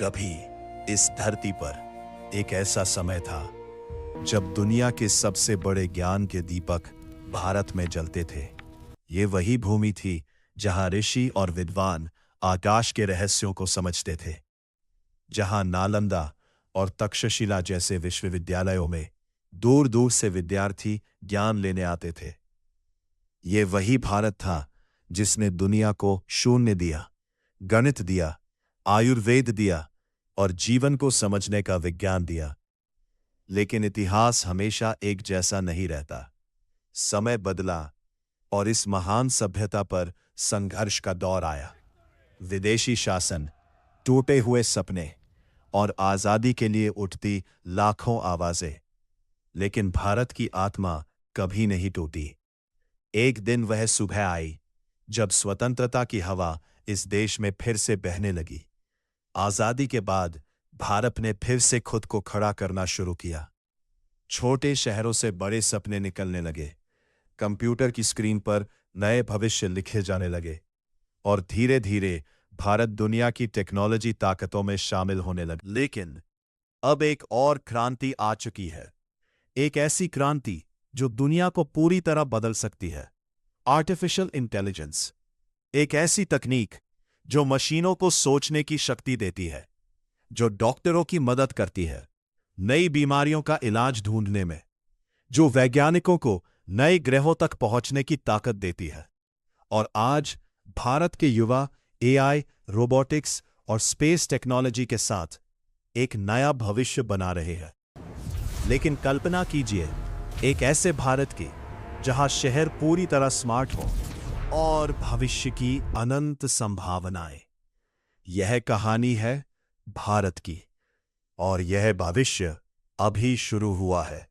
कभी इस धरती पर एक ऐसा समय था जब दुनिया के सबसे बड़े ज्ञान के दीपक भारत में जलते थे। ये वही भूमि थी जहां ऋषि और विद्वान आकाश के रहस्यों को समझते थे, जहां नालंदा और तक्षशिला जैसे विश्वविद्यालयों में दूर दूर से विद्यार्थी ज्ञान लेने आते थे। ये वही भारत था जिसने दुनिया को शून्य दिया, गणित दिया, आयुर्वेद दिया और जीवन को समझने का विज्ञान दिया। लेकिन इतिहास हमेशा एक जैसा नहीं रहता। समय बदला और इस महान सभ्यता पर संघर्ष का दौर आया। विदेशी शासन, टूटे हुए सपने और आजादी के लिए उठती लाखों आवाजें। लेकिन भारत की आत्मा कभी नहीं टूटी। एक दिन वह सुबह आई जब स्वतंत्रता की हवा इस देश में फिर से बहने लगी। आजादी के बाद भारत ने फिर से खुद को खड़ा करना शुरू किया। छोटे शहरों से बड़े सपने निकलने लगे। कंप्यूटर की स्क्रीन पर नए भविष्य लिखे जाने लगे और धीरे धीरे भारत दुनिया की टेक्नोलॉजी ताकतों में शामिल होने लगा। लेकिन अब एक और क्रांति आ चुकी है। एक ऐसी क्रांति जो दुनिया को पूरी तरह बदल सकती है। आर्टिफिशियल इंटेलिजेंस, एक ऐसी तकनीक जो मशीनों को सोचने की शक्ति देती है, जो डॉक्टरों की मदद करती है नई बीमारियों का इलाज ढूंढने में, जो वैज्ञानिकों को नए ग्रहों तक पहुंचने की ताकत देती है। और आज भारत के युवा एआई, रोबोटिक्स और स्पेस टेक्नोलॉजी के साथ एक नया भविष्य बना रहे हैं। लेकिन कल्पना कीजिए एक ऐसे भारत की जहां शहर पूरी तरह स्मार्ट हो और भविष्य की अनंत संभावनाएं। यह कहानी है भारत की और यह भविष्य अभी शुरू हुआ है।